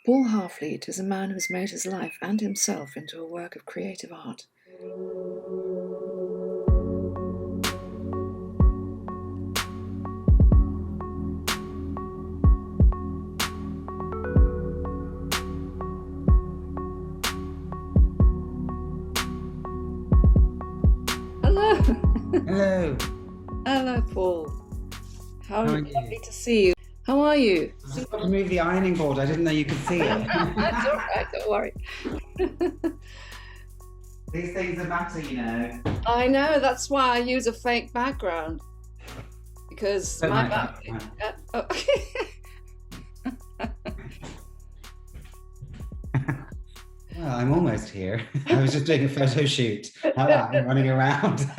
Paul Harfleet is a man who has made his life and himself into a work of creative art. Hello. Hello. Hello, Paul. How How are lovely you? to see you. How are you? I just got to move the ironing board. I didn't know you could see it. That's all right, don't worry. These things are matter, you know. I know, that's why I use a fake background. Because Don't my like that. Well, I'm almost here. I was just doing a photo shoot. How about I'm running around?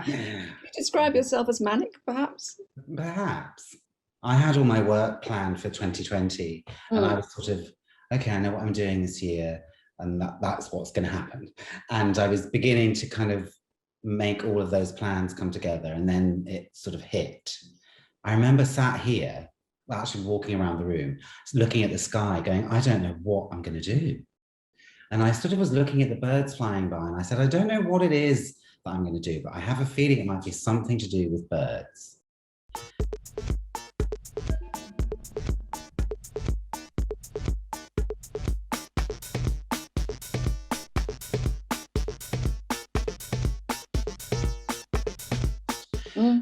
You describe yourself as manic, perhaps? Perhaps. I had all my work planned for 2020, and I was sort of, okay, I know what I'm doing this year, and that's what's going to happen. And I was beginning to kind of make all of those plans come together, and then it sort of hit. I remember sat here, well, actually walking around the room, looking at the sky, going, I don't know what I'm going to do. And I sort of was looking at the birds flying by, and I said, I don't know what it is that I'm going to do, but I have a feeling it might be something to do with birds.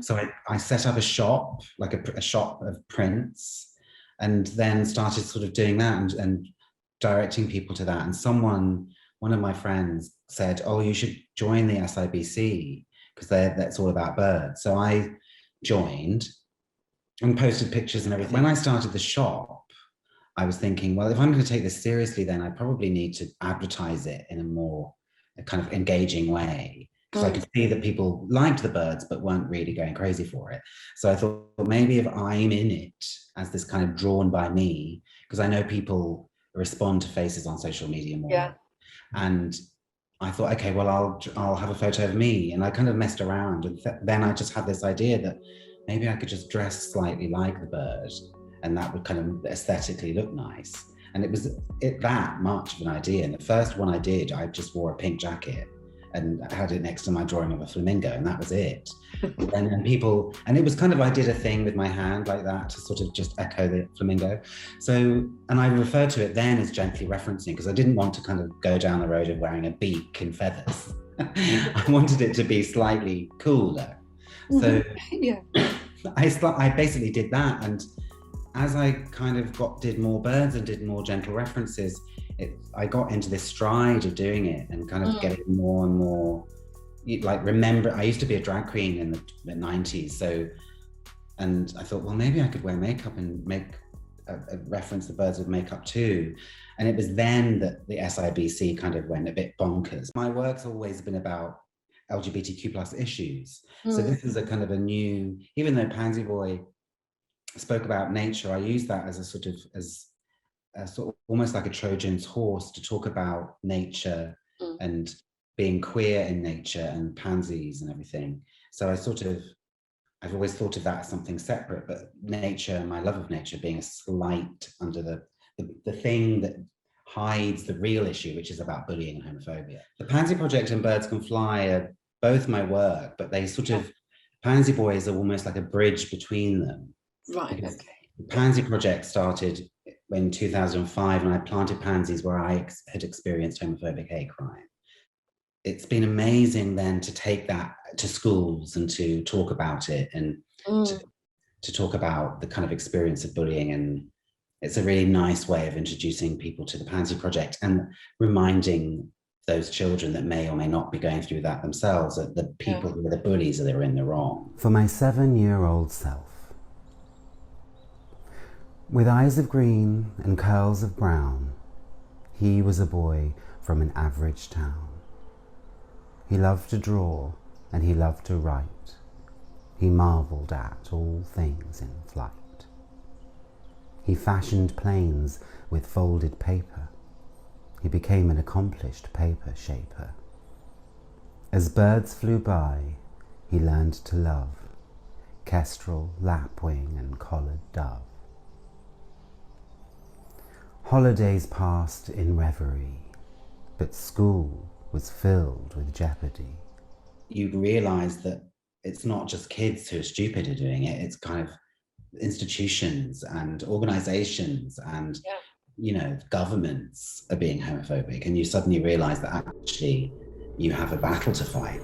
So I set up a shop, like a shop of prints, and then started sort of doing that and directing people to that. And one of my friends said, oh, you should join the SIBC because that's all about birds. So I joined and posted pictures and everything. When I started the shop, I was thinking, well, if I'm going to take this seriously, then I probably need to advertise it in a kind of engaging way. Because I could see that people liked the birds, but weren't really going crazy for it. So I thought, well, maybe if I'm in it as this kind of drawn by me, because I know people respond to faces on social media more. Yeah. And I thought, okay, well, I'll have a photo of me. And I kind of messed around. And then I just had this idea that maybe I could just dress slightly like the bird, and that would kind of aesthetically look nice. And it was that much of an idea. And the first one I did, I just wore a pink jacket and I had it next to my drawing of a flamingo, and that was it. And people, and it was kind of, I did a thing with my hand like that to sort of just echo the flamingo. So, and I referred to it then as gently referencing, because I didn't want to kind of go down the road of wearing a beak and feathers. I wanted it to be slightly cooler. So yeah. I basically did that. And as I kind of did more birds and did more gentle references, I got into this stride of doing it and kind of getting more and more, like, remember, I used to be a drag queen in the 90s. So, and I thought, well, maybe I could wear makeup and make a reference to birds with makeup too. And it was then that the SIBC kind of went a bit bonkers. My work's always been about LGBTQ plus issues. So this is a kind of a new, even though Pansy Boy spoke about nature, I use that as a sort of, almost like a Trojan's horse to talk about nature and being queer in nature and pansies and everything. So I've always thought of that as something separate, but nature and my love of nature being a slight under the thing that hides the real issue, which is about bullying and homophobia. The Pansy Project and Birds Can Fly are both my work, but they sort of, Pansy Boys are almost like a bridge between them. Right, Because okay. the Pansy Project started in 2005, and I planted pansies where I had experienced homophobic hate crime. It's been amazing then to take that to schools and to talk about it and to talk about the kind of experience of bullying. And it's a really nice way of introducing people to the Pansy Project and reminding those children that may or may not be going through that themselves, that the people who are the bullies are in the wrong. For my 7-year-old self, with eyes of green and curls of brown, he was a boy from an average town. He loved to draw and he loved to write. He marvelled at all things in flight. He fashioned planes with folded paper. He became an accomplished paper shaper. As birds flew by, he learned to love kestrel, lapwing and collared dove. Holidays passed in reverie, but school was filled with jeopardy. You realise that it's not just kids who are stupid who are doing it, it's kind of institutions and organizations and governments are being homophobic, and you suddenly realize that actually you have a battle to fight.